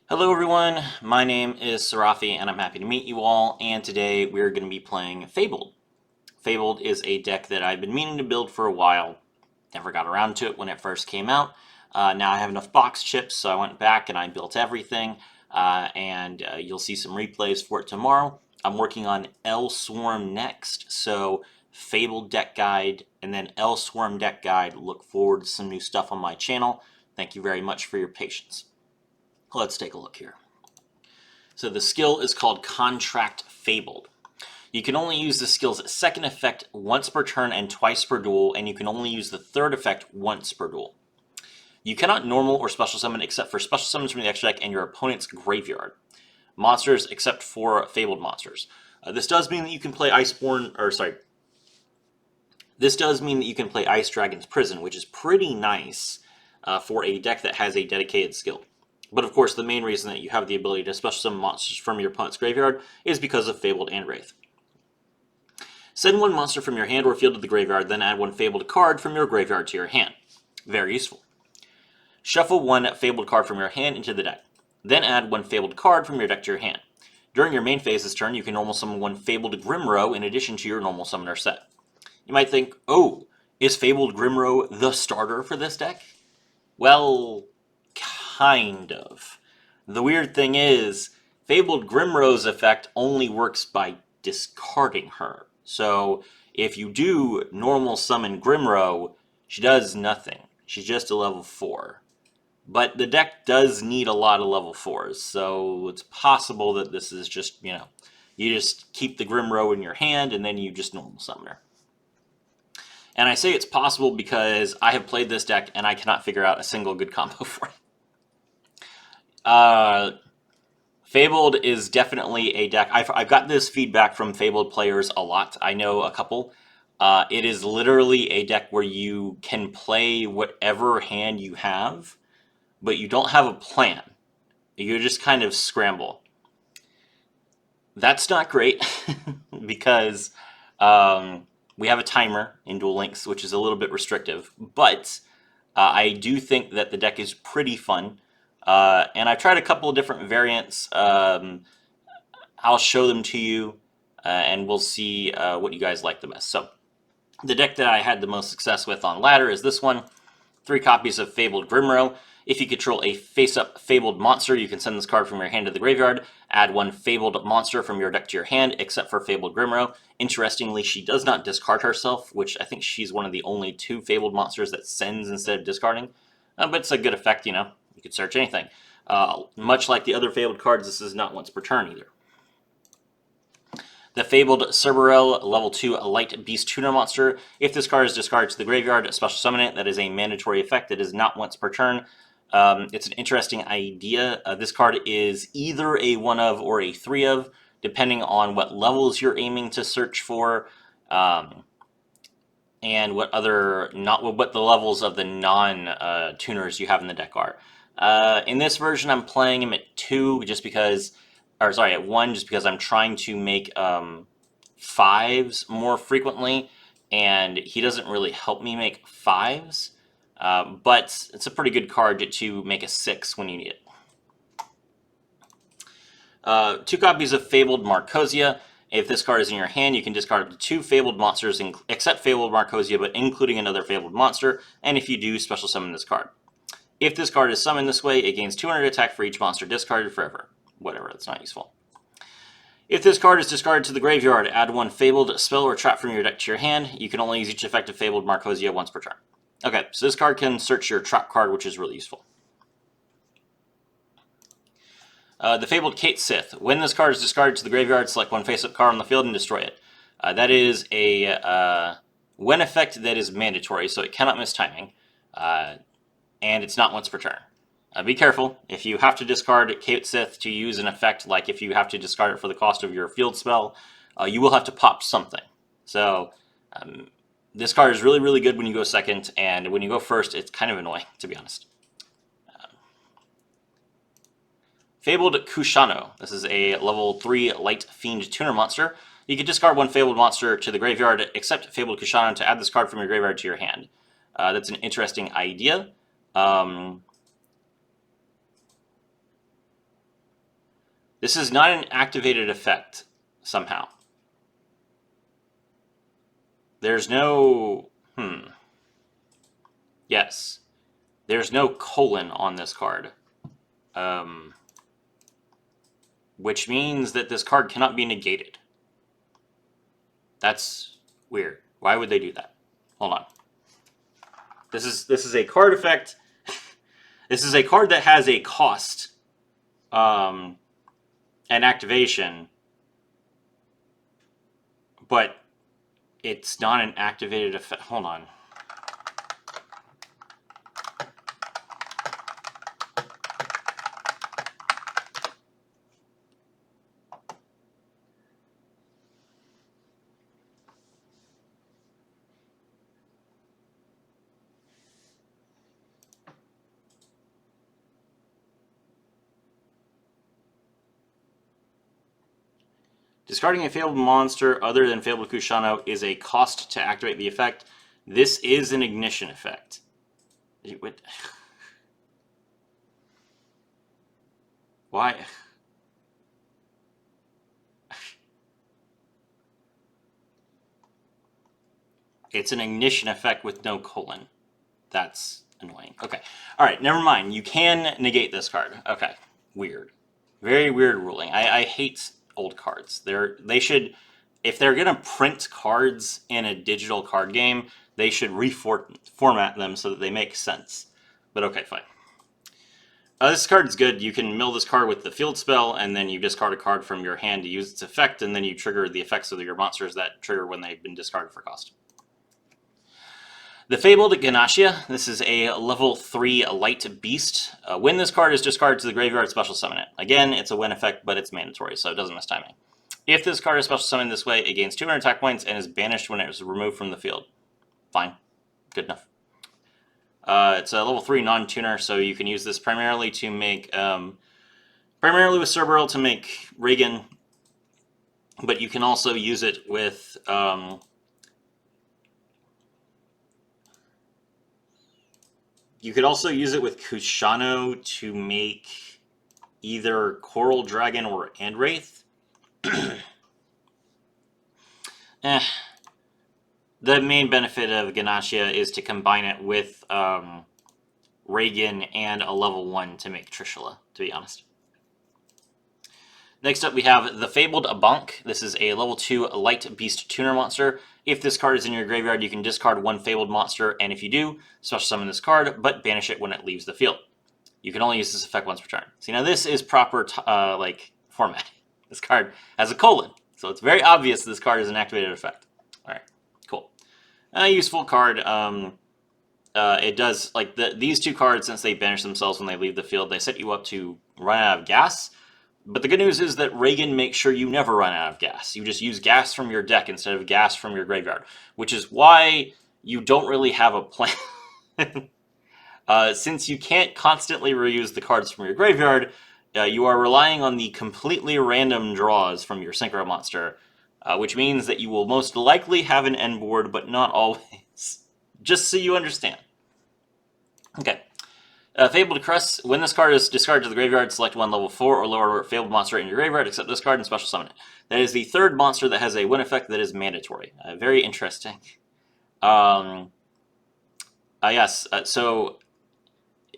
Hello everyone, my name is Sarafi and I'm happy to meet you all, and today we're going to be playing Fabled. Fabled is a deck that I've been meaning to build for a while, never got around to it when it first came out. Now I have enough box chips, so I went back and I built everything, and you'll see some replays for it tomorrow. I'm working on L Swarm next, so Fabled deck guide and then L Swarm deck guide. Look forward to some new stuff on my channel. Thank you very much for your patience. Let's take a look here. So the skill is called Contract Fabled. You can only use the skill's second effect once per turn and twice per duel, and you can only use the third effect once per duel. You cannot normal or special summon except for special summons from the extra deck and your opponent's graveyard. Monsters except for Fabled monsters. This does mean that you can play This does mean that you can play Ice Dragon's Prison, which is pretty nice for a deck that has a dedicated skill. But of course, the main reason that you have the ability to special summon monsters from your opponent's graveyard is because of Fabled and Wraith. Send one monster from your hand or field to the graveyard, then add one Fabled card from your graveyard to your hand. Very useful. Shuffle one Fabled card from your hand into the deck. Then add one Fabled card from your deck to your hand. During your main phase this turn, you can normal summon one Fabled Grimrow in addition to your normal summoner set. You might think, oh, is Fabled Grimrow the starter for this deck? Well, kind of. The weird thing is, Fabled Grimrow's effect only works by discarding her. So, if you do normal summon Grimrow, she does nothing. She's just a level 4. But the deck does need a lot of level 4s, so it's possible that this is just, you just keep the Grimrow in your hand and then you just normal summon her. And I say it's possible because I have played this deck and I cannot figure out a single good combo for it. Fabled is definitely a deck. I've got this feedback from Fabled players a lot. I know a couple. It is literally a deck where you can play whatever hand you have, but you don't have a plan. You just kind of scramble. That's not great because we have a timer in Duel Links, which is a little bit restrictive, but I do think that the deck is pretty fun. And I've tried a couple of different variants. I'll show them to you, and we'll see what you guys like the best. So, the deck that I had the most success with on ladder is this one. 3 copies of Fabled Grimrow. If you control a face-up Fabled monster, you can send this card from your hand to the graveyard. Add one Fabled monster from your deck to your hand, except for Fabled Grimrow. Interestingly, she does not discard herself, which I think she's one of the only 2 Fabled monsters that sends instead of discarding. But it's a good effect, You could search anything. Much like the other Fabled cards, this is not once per turn either. The Fabled Cerberel level 2 Light Beast Tuner monster. If this card is discarded to the graveyard, special summon it. That is a mandatory effect. It is not once per turn. It's an interesting idea. This card is either a 1 of or a 3 of, depending on what levels you're aiming to search for, and what the levels of the non-tuners you have in the deck are. In this version, I'm playing him at 2 just because, at 1 just because I'm trying to make 5s more frequently, and he doesn't really help me make 5s, but it's a pretty good card to make a 6 when you need it. 2 copies of Fabled Marcosia. If this card is in your hand, you can discard up to 2 Fabled monsters, except Fabled Marcosia, but including another Fabled monster, and if you do, special summon this card. If this card is summoned this way, it gains 200 attack for each monster discarded forever. Whatever, that's not useful. If this card is discarded to the graveyard, add one Fabled spell or trap from your deck to your hand. You can only use each effective Fabled Marcosia once per turn. Okay, so this card can search your trap card, which is really useful. The Fabled Kate Sith. When this card is discarded to the graveyard, select one face-up card on the field and destroy it. That is a when effect that is mandatory, so it cannot miss timing. And it's not once per turn. Be careful. If you have to discard Kate Sith to use an effect, like if you have to discard it for the cost of your field spell, you will have to pop something. So this card is really, really good when you go second, and when you go first, it's kind of annoying, to be honest. Fabled Kushano. This is a level 3 Light Fiend Tuner monster. You can discard one Fabled monster to the graveyard, except Fabled Kushano, to add this card from your graveyard to your hand. That's an interesting idea. This is not an activated effect, somehow. There's no... Yes. There's no colon on this card. Which means that this card cannot be negated. That's weird. Why would they do that? Hold on. This is a card effect. This is a card that has a cost, and activation, but it's not an activated effect. Hold on. Discarding a Fabled monster other than Fabled Kushano is a cost to activate the effect. This is an ignition effect. Why? It's an ignition effect with no colon. That's annoying. Okay. Alright, never mind. You can negate this card. Okay. Weird. Very weird ruling. I hate old cards. They should, if they're gonna print cards in a digital card game, they should reformat them so that they make sense. But okay, fine. This card is good. You can mill this card with the field spell, and then you discard a card from your hand to use its effect, and then you trigger the effects of your monsters that trigger when they've been discarded for cost. The Fabled Ganashia. This is a level 3 light beast. When this card is discarded to the graveyard, special summon it. Again, it's a win effect, but it's mandatory, so it doesn't miss timing. If this card is special summoned this way, it gains 200 attack points and is banished when it is removed from the field. Fine. Good enough. It's a level 3 non-tuner, so you can use this primarily to make... primarily with Cerberil to make Reagan, but you can also use it with... you could also use it with Kushano to make either Coral Dragon or Endwraith. The main benefit of Ganashia is to combine it with Reagan and a level 1 to make Trishula, to be honest. Next up we have the Fabled Abonk. This is a level 2 light beast tuner monster. If this card is in your graveyard, you can discard one Fabled monster, and if you do, special summon this card, but banish it when it leaves the field. You can only use this effect once per turn. See, now this is proper format. This card has a colon, so it's very obvious this card is an activated effect. Alright, cool. Useful card. It does, like, these two cards, since they banish themselves when they leave the field, they set you up to run out of gas. But the good news is that Reagan makes sure you never run out of gas. You just use gas from your deck instead of gas from your graveyard, which is why you don't really have a plan. Since you can't constantly reuse the cards from your graveyard, you are relying on the completely random draws from your Synchro monster, which means that you will most likely have an end board, but not always. Just so you understand. Okay. Fabled Crust. When this card is discarded to the graveyard, select one level 4 or lower Fabled monster in your graveyard, except this card, and special summon it. That is the third monster that has a win effect that is mandatory. Very interesting. Yes, so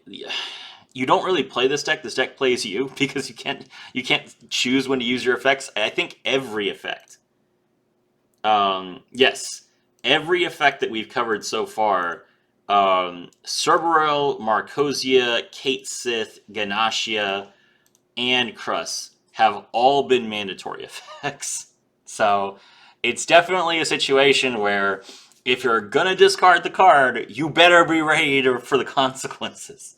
you don't really play this deck. This deck plays you because you can't choose when to use your effects. I think every effect. Yes, every effect that we've covered so far. Cerberil, Marcosia, Kate Sith, Ganashia, and Crus have all been mandatory effects. So it's definitely a situation where if you're gonna discard the card, you better be ready for the consequences.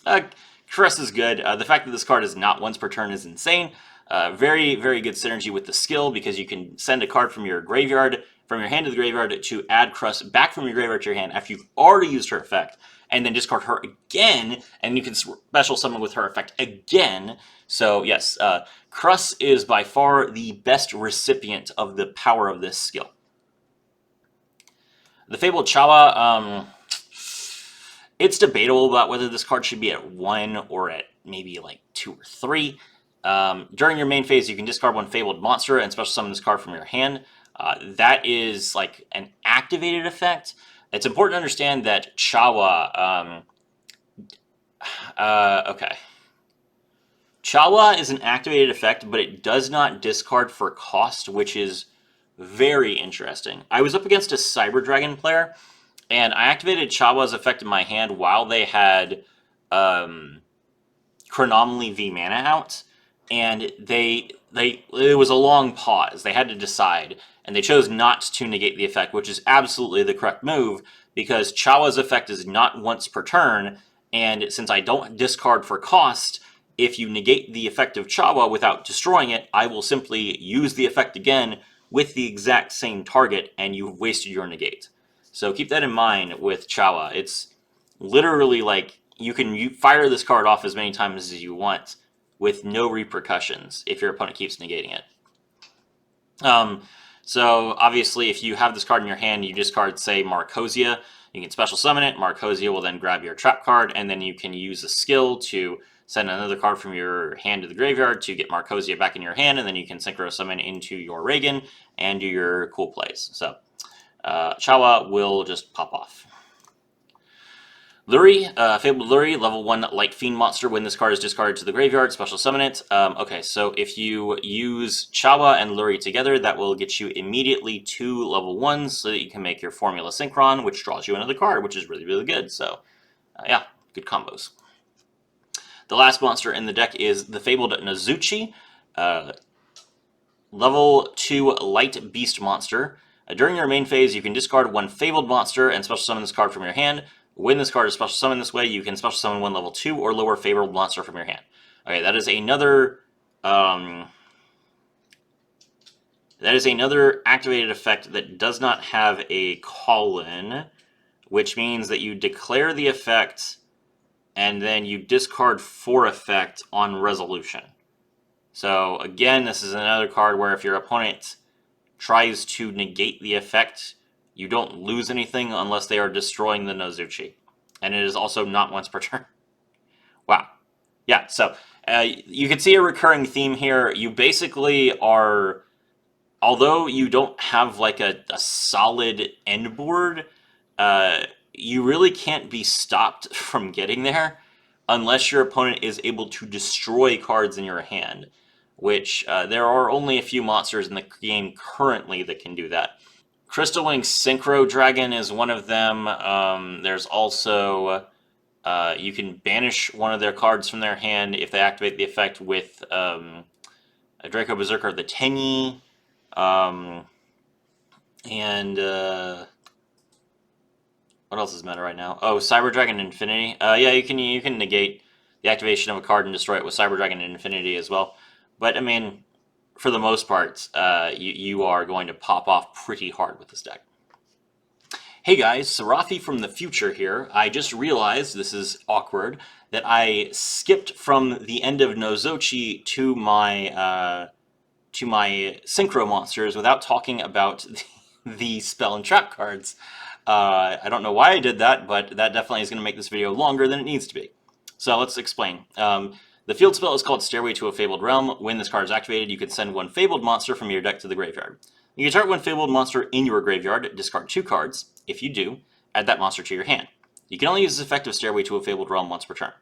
Crus is good. The fact that this card is not once per turn is insane. Very, very good synergy with the skill because you can send a card from your graveyard, from your hand to the graveyard, to add Crus back from your graveyard to your hand after you've already used her effect, and then discard her again, and you can special summon with her effect again. So yes, Crus is by far the best recipient of the power of this skill. The Fabled Chawa, it's debatable about whether this card should be at 1 or at maybe like 2 or 3. During your main phase, you can discard one Fabled monster and special summon this card from your hand. That is like an activated effect. It's important to understand that Chawa. Okay. Chawa is an activated effect, but it does not discard for cost, which is very interesting. I was up against a Cyber Dragon player, and I activated Chawa's effect in my hand while they had Chronomaly V mana out, and it was a long pause. They had to decide, and they chose not to negate the effect, which is absolutely the correct move because Chawa's effect is not once per turn, and since I don't discard for cost, if you negate the effect of Chawa without destroying it, I will simply use the effect again with the exact same target, and you've wasted your negate. So keep that in mind with Chawa. It's literally like you can fire this card off as many times as you want with no repercussions if your opponent keeps negating it. So obviously, if you have this card in your hand, you discard, say, Marcosia, you can special summon it. Marcosia will then grab your trap card, and then you can use a skill to send another card from your hand to the graveyard to get Marcosia back in your hand, and then you can synchro summon into your Reagan and do your cool plays. So Chawa will just pop off. Luri, Fabled Luri, level 1 Light Fiend monster. When this card is discarded to the graveyard, special summon it. Okay, so if you use Chawa and Luri together, that will get you immediately 2 level 1s so that you can make your Formula Synchron, which draws you another card, which is really, really good. So, yeah, good combos. The last monster in the deck is the Fabled Nozuchi, level 2 Light Beast monster. During your main phase, you can discard one Fabled monster and special summon this card from your hand. When this card is special summoned this way, you can special summon one level 2 or lower Fabled monster from your hand. Okay, that is another activated effect that does not have a call-in, which means that you declare the effect and then you discard for effect on resolution. So again, this is another card where if your opponent tries to negate the effect, you don't lose anything unless they are destroying the Nozuchi. And it is also not once per turn. Wow. Yeah, so you can see a recurring theme here. You basically are, although you don't have like a solid end board, you really can't be stopped from getting there unless your opponent is able to destroy cards in your hand, which there are only a few monsters in the game currently that can do that. Crystal Wing Synchro Dragon is one of them. There's also, you can banish one of their cards from their hand if they activate the effect with a Draco Berserker of the Tenyi. What else is meta right now? Oh, Cyber Dragon Infinity. Yeah, you can negate the activation of a card and destroy it with Cyber Dragon Infinity as well. But I mean, for the most part, you are going to pop off pretty hard with this deck. Hey guys, Sarathi from the future here. I just realized, this is awkward, that I skipped from the end of Nozochi to my Synchro monsters without talking about the spell and trap cards. I don't know why I did that, but that definitely is going to make this video longer than it needs to be. So let's explain. The field spell is called Stairway to a Fabled Realm. When this card is activated, you can send one Fabled monster from your deck to the graveyard. You can target one Fabled monster in your graveyard, discard 2 cards. If you do, add that monster to your hand. You can only use this effect of Stairway to a Fabled Realm once per turn.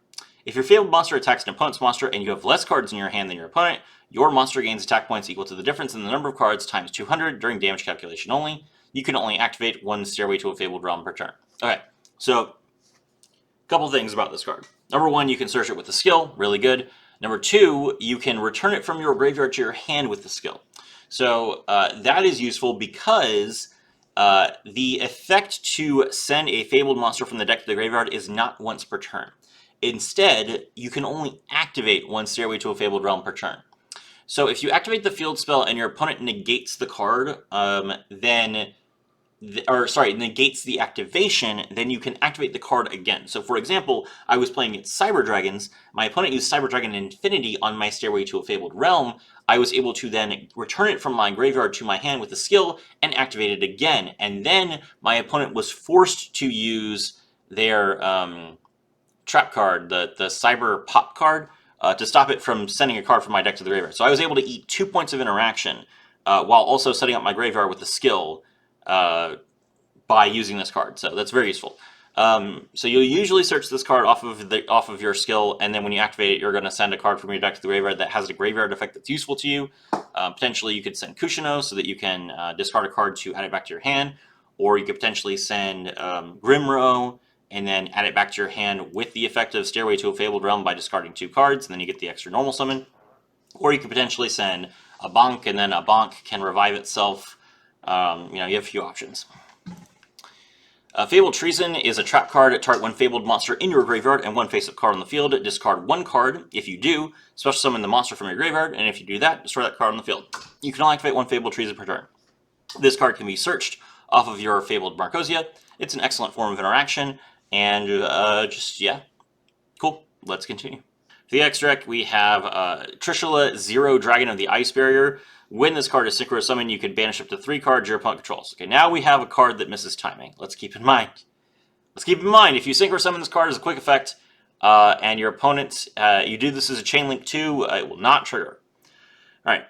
If your Fabled monster attacks an opponent's monster and you have less cards in your hand than your opponent, your monster gains attack points equal to the difference in the number of cards times 200 during damage calculation only. You can only activate one Stairway to a Fabled Realm per turn. Okay, so a couple things about this card. Number 1, you can search it with the skill, really good. Number 2, you can return it from your graveyard to your hand with the skill. So that is useful because the effect to send a Fabled monster from the deck to the graveyard is not once per turn. Instead, you can only activate one Stairway to a Fabled Realm per turn. So if you activate the field spell and your opponent negates the card, negates the activation, then you can activate the card again. So for example, I was playing against Cyber Dragons. My opponent used Cyber Dragon Infinity on my Stairway to a Fabled Realm. I was able to then return it from my graveyard to my hand with a skill and activate it again. And then my opponent was forced to use their trap card, the Cyber Pop card, to stop it from sending a card from my deck to the graveyard. So I was able to eat 2 points of interaction while also setting up my graveyard with the skill by using this card. So that's very useful. So you'll usually search this card off of your skill, and then when you activate it, you're going to send a card from your deck to the graveyard that has a graveyard effect that's useful to you. Potentially, you could send Kushino so that you can discard a card to add it back to your hand, or you could potentially send Grimrow and then add it back to your hand with the effect of Stairway to a Fabled Realm by discarding 2 cards, and then you get the extra normal summon. Or you could potentially send a Bonk, and then a Bonk can revive itself. You have a few options. Fabled Treason is a trap card. Target 1 Fabled monster in your graveyard and 1 face-up card on the field. Discard 1 card. If you do, special summon the monster from your graveyard, and if you do that, destroy that card on the field. You can only activate 1 Fabled Treason per turn. This card can be searched off of your Fabled Marcosia. It's an excellent form of interaction, and yeah. Cool. Let's continue. For the X deck, we have Trishula, 0 Dragon of the Ice Barrier. When this card is synchro summoned, you can banish up to 3 cards your opponent controls. Okay, now we have a card that misses timing. Let's keep in mind. If you synchro summon this card as a quick effect, and your opponent, you do this as a chain link 2, it will not trigger. Alright.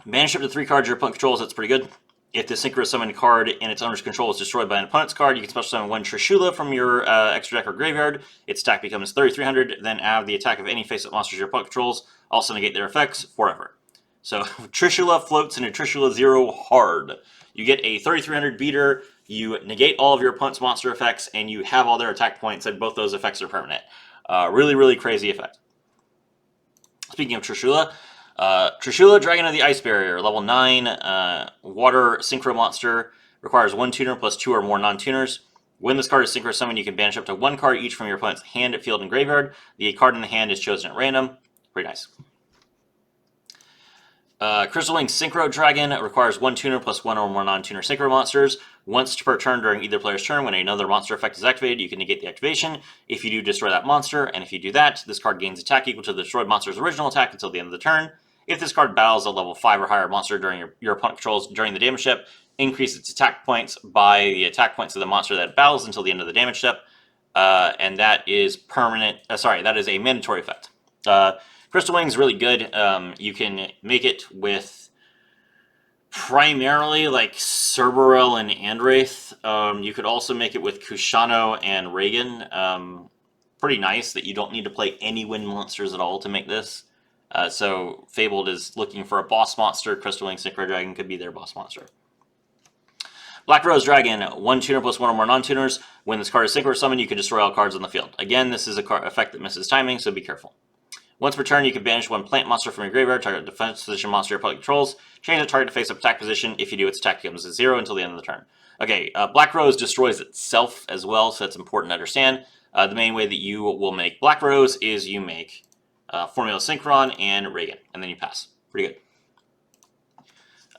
Banish up to 3 cards your opponent controls, that's pretty good. If the synchro summoned card in its owner's control is destroyed by an opponent's card, you can special summon 1 Trishula from your extra deck or graveyard. Its attack becomes 3,300, then add the attack of any face-up monsters your opponent controls. Also negate their effects forever. So Trishula floats into Trishula 0 hard. You get a 3,300 beater, you negate all of your opponent's monster effects, and you have all their attack points, and both those effects are permanent. Really, really crazy effect. Speaking of Trishula, Trishula, Dragon of the Ice Barrier, level 9, water synchro monster, requires 1 tuner plus 2 or more non-tuners. When this card is synchro summoned, you can banish up to 1 card each from your opponent's hand, field, and graveyard. The card in the hand is chosen at random. Pretty nice. Crystal Wing Synchro Dragon requires 1 tuner plus 1 or more non-tuner synchro monsters. Once per turn during either player's turn, when another monster effect is activated, you can negate the activation. If you do, destroy that monster, and if you do that, this card gains attack equal to the destroyed monster's original attack until the end of the turn. If this card battles a level 5 or higher monster during your opponent controls during the damage step, increase its attack points by the attack points of the monster that battles until the end of the damage step. And that is permanent. That is a mandatory effect. Crystal Wing is really good. You can make it with primarily like Cerberus and Andraith. You could also make it with Kushano and Reagan. Pretty nice that you don't need to play any wind monsters at all to make this. So Fabled is looking for a boss monster. Crystal Wing Synchro Dragon could be their boss monster. Black Rose Dragon, 1 tuner plus 1 or more non-tuners. When this card is synchro summoned, you can destroy all cards on the field. Again, this is a effect that misses timing, so be careful. Once per turn, you can banish 1 plant monster from your graveyard, target defense position monster your opponent controls, change the target to face-up attack position. If you do, its attack becomes a 0 until the end of the turn. Okay, Black Rose destroys itself as well, so that's important to understand. The main way that you will make Black Rose is you make Formula Synchron and Reagan, and then you pass. Pretty good.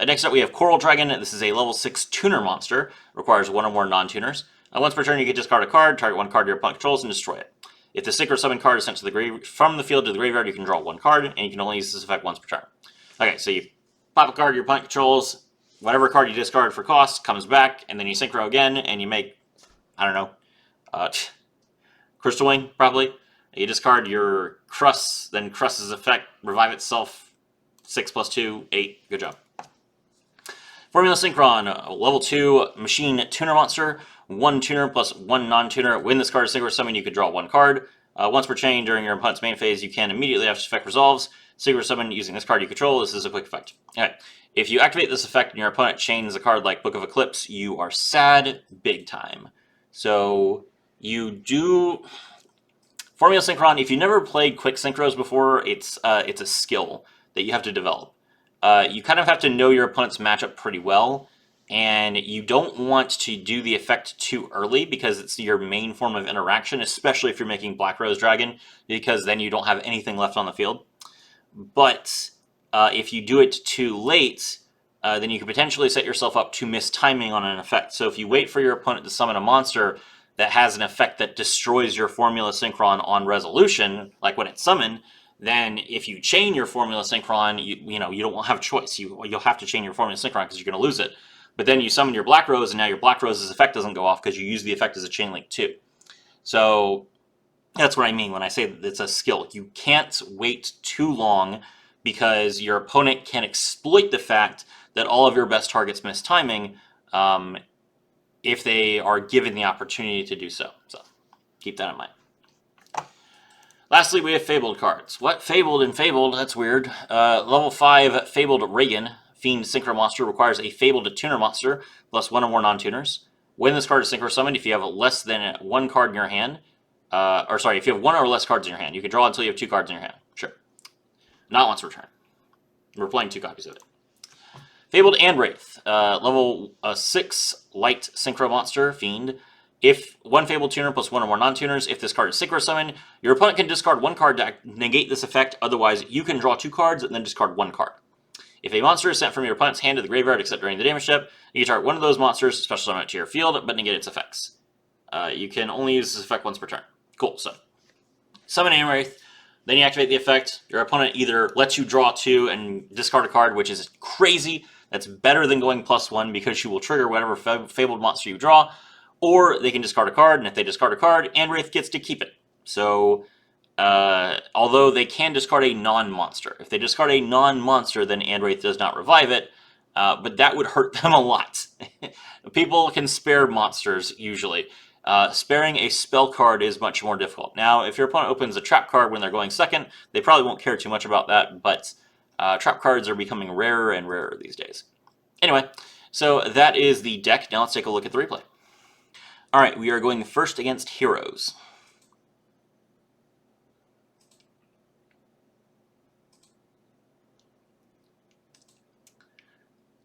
Next up, we have Coral Dragon. This is a level 6 tuner monster. Requires 1 or more non-tuners. Once per turn, you can discard a card, target 1 card your opponent controls, and destroy it. If the synchro summon card is sent to the from the field to the graveyard, you can draw 1 card, and you can only use this effect once per turn. Okay, so you pop a card your opponent controls, whatever card you discard for cost comes back, and then you synchro again, and you make, I don't know, Crystal Wing, probably. You discard your Crust, then Crust's effect, revive itself, 6 plus 2, 8, good job. Formula Synchron, level 2 machine tuner monster, 1 tuner plus 1 non-tuner. When this card is synchro summoned, you can draw 1 card. Once per chain during your opponent's main phase, you can immediately after this effect resolves, synchro summon using this card you control. This is a quick effect. Okay. If you activate this effect and your opponent chains a card like Book of Eclipse, you are sad big time. So you do Formula Synchron. If you never played quick synchros before, it's a skill that you have to develop. You kind of have to know your opponent's matchup pretty well, and you don't want to do the effect too early because it's your main form of interaction, especially if you're making Black Rose Dragon, because then you don't have anything left on the field. But if you do it too late, then you could potentially set yourself up to miss timing on an effect. So if you wait for your opponent to summon a monster that has an effect that destroys your Formula Synchron on resolution, like when it's summoned, then if you chain your Formula Synchron, you don't have a choice. You'll have to chain your Formula Synchron because you're going to lose it. But then you summon your Black Rose, and now your Black Rose's effect doesn't go off because you use the effect as a chain link too. So That's what I mean when I say that it's a skill. You can't wait too long because your opponent can exploit the fact that all of your best targets miss timing if they are given the opportunity to do so. So keep that in mind. Lastly, we have Fabled cards. What? Fabled and Fabled? That's weird. Level 5 Fabled Reagan. Fiend Synchro Monster requires a Fabled Tuner Monster plus one or more non-tuners. When this card is Synchro Summoned, if you have less than one card in your hand, if you have one or less cards in your hand, you can draw until you have two cards in your hand. Sure. Not once per turn. We're playing 2 copies of it. Fabled and Wraith. Level 6 Light Synchro Monster, Fiend. If one Fabled Tuner plus one or more non-tuners, if this card is Synchro Summoned, your opponent can discard one card to negate this effect. Otherwise, you can draw 2 cards and then discard 1 card. If a monster is sent from your opponent's hand to the graveyard except during the damage step, you can target one of those monsters, special summon it to your field, but negate its effects. You can only use this effect once per turn. Cool, so summon a Wraith, then you activate the effect. Your opponent either lets you draw 2 and discard a card, which is crazy. That's better than going +1 because you will trigger whatever Fabled monster you draw, or they can discard a card, and if they discard a card, Wraith gets to keep it. So, although they can discard a non-monster. If they discard a non-monster, then Wraith does not revive it, but that would hurt them a lot. People can spare monsters, usually. Sparing a spell card is much more difficult. Now, if your opponent opens a trap card when they're going second, they probably won't care too much about that, but trap cards are becoming rarer and rarer these days. Anyway, so that is the deck. Now let's take a look at the replay. Alright, we are going first against Heroes.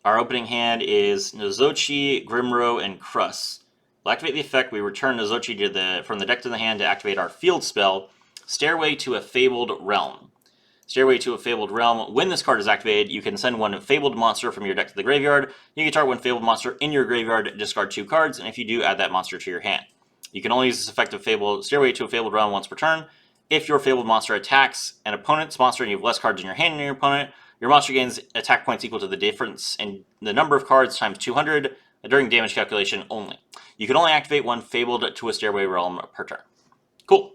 Our opening hand is Nozochi, Grimro, and Kruss. We'll activate the effect. We return Nozochi from the deck to the hand to activate our field spell, Stairway to a Fabled Realm. Stairway to a Fabled Realm. When this card is activated, you can send one Fabled monster from your deck to the graveyard. You can target one Fabled monster in your graveyard, discard 2 cards, and if you do, add that monster to your hand. You can only use this effect of Stairway to a Fabled Realm once per turn. If your Fabled monster attacks an opponent's monster and you have less cards in your hand than your opponent, your monster gains attack points equal to the difference in the number of cards times 200 during damage calculation only. You can only activate one Fabled to a Stairway Realm per turn. Cool.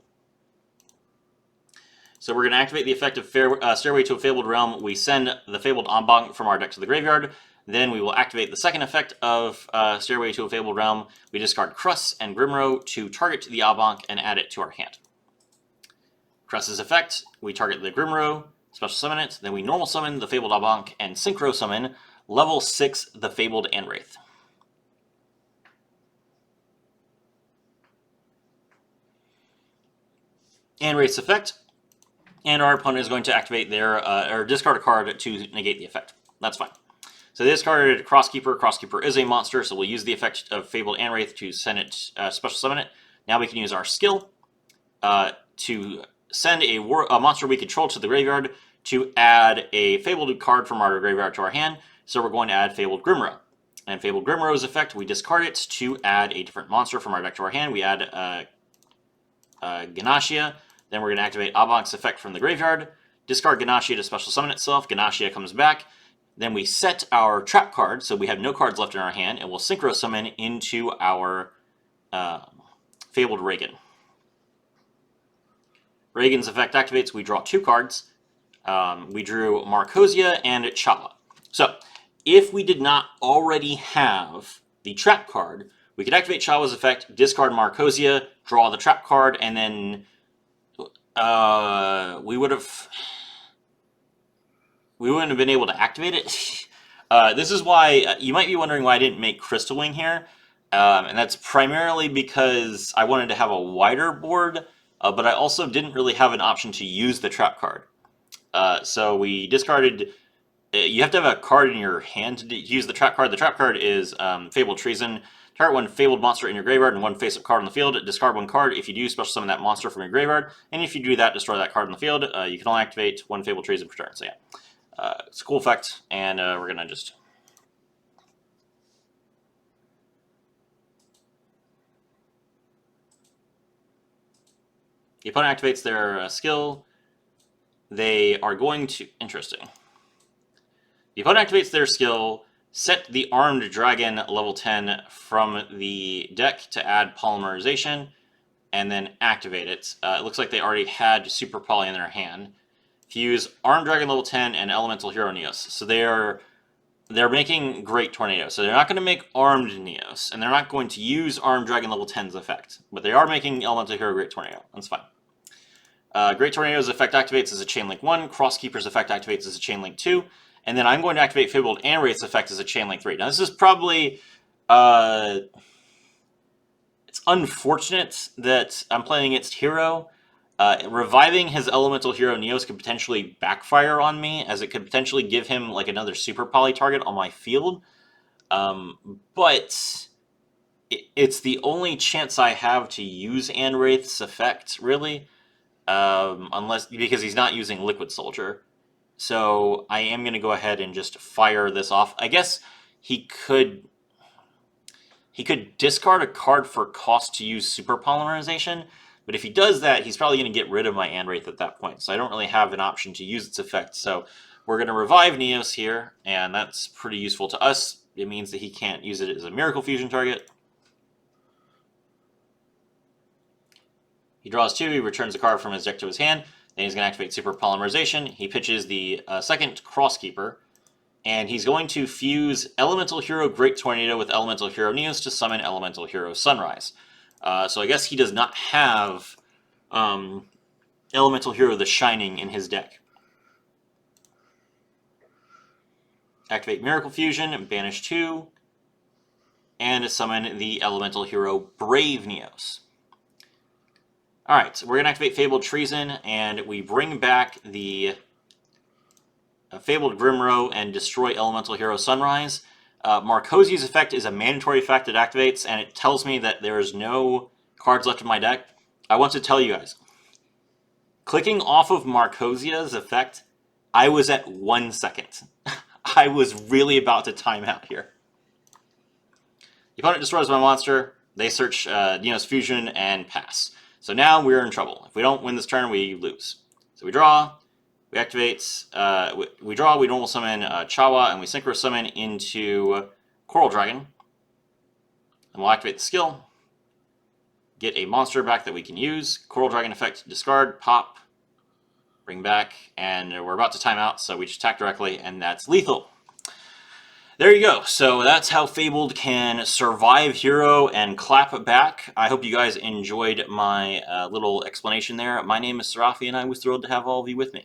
So we're going to activate the effect of Stairway to a Fabled Realm. We send the Fabled en banc from our deck to the graveyard. Then we will activate the second effect of Stairway to a Fabled Realm. We discard Kruss and Grimro to target the en banc and add it to our hand. Kruss's effect, we target the Grimro, special summon it, then we normal summon the Fabled en banc and synchro summon level 6 the Fabled and Wraith. And Wraith's effect, and our opponent is going to activate their, or discard a card to negate the effect. That's fine. So they discarded Crosskeeper. Crosskeeper is a monster, so we'll use the effect of Fabled and Wraith to send it, special summon it. Now we can use our skill to send a monster we control to the graveyard to add a Fabled card from our graveyard to our hand. So we're going to add Fabled Grimro. And Fabled Grimro's effect, we discard it to add a different monster from our deck to our hand. We add Ganashia. Then we're going to activate en banc's effect from the graveyard. Discard Ganashia to special summon itself. Ganashia comes back. Then we set our trap card, so we have no cards left in our hand, and we'll synchro summon into our Fabled Reagan. Reagan's effect activates. We draw 2 cards. We drew Marcosia and Chala. So, if we did not already have the trap card, we could activate Chala's effect, discard Marcosia, draw the trap card, and then we wouldn't have been able to activate it. This is why you might be wondering why I didn't make Crystal Wing here, and that's primarily because I wanted to have a wider board, but I also didn't really have an option to use the trap card. So we discarded. You have to have a card in your hand to use the trap card. The trap card is Fabled Treason. Target one Fabled monster in your graveyard and one face-up card on the field. Discard one card. If you do, special summon that monster from your graveyard. And if you do that, destroy that card on the field. You can only activate one Fabled Treason per turn. So yeah, it's a cool effect, and we're going to just... The opponent activates their skill. They are going to... Interesting. The opponent activates their skill, set the Armed Dragon level 10 from the deck to add Polymerization. and then activate it. It looks like they already had Super Poly in their hand. Fuse Armed Dragon level 10 and Elemental Hero Neos. So they're making Great Tornado. So they're not going to make Armed Neos, and they're not going to use Armed Dragon level 10's effect. But they are making Elemental Hero Great Tornado. That's fine. Great Tornado's effect activates as a Chain Link 1. Crosskeeper's effect activates as a Chain Link 2. And then I'm going to activate Fabled and Wraith's effect as a Chain Link 3. Now this is probably... it's unfortunate that I'm playing against Hero. Reviving his Elemental Hero Neos could potentially backfire on me, as it could potentially give him like another Super Poly target on my field. But it's the only chance I have to use Wraith's effect, really. Because he's not using Liquid Soldier. So I am going to go ahead and just fire this off. I guess he could discard a card for cost to use Super Polymerization, but if he does that, he's probably going to get rid of my Wraith at that point. So I don't really have an option to use its effect. So we're going to revive Neos here, and that's pretty useful to us. It means that he can't use it as a Miracle Fusion target. He draws 2, he returns a card from his deck to his hand, then he's going to activate Super Polymerization. He pitches the second Crosskeeper, and he's going to fuse Elemental Hero Great Tornado with Elemental Hero Neos to summon Elemental Hero Sunrise. So I guess he does not have Elemental Hero the Shining in his deck. Activate Miracle Fusion, banish 2, and summon the Elemental Hero Brave Neos. Alright, so we're going to activate Fabled Treason, and we bring back the Fabled Grimrow and destroy Elemental Hero Sunrise. Marcosi's effect is a mandatory effect it activates, and it tells me that there's no cards left in my deck. I want to tell you guys, clicking off of Marcosia's effect, I was at 1 second. I was really about to time out here. The opponent destroys my monster, they search Neos Fusion, and pass. So now we're in trouble. If we don't win this turn, we lose. So we draw, we activate, we draw, we normal summon Chawa, and we synchro summon into Coral Dragon. And we'll activate the skill, get a monster back that we can use. Coral Dragon effect, discard, pop, bring back, and we're about to time out, so we just attack directly, and that's lethal. There you go. So that's how Fabled can survive Hero and clap back. I hope you guys enjoyed my little explanation there. My name is Serafi, and I was thrilled to have all of you with me.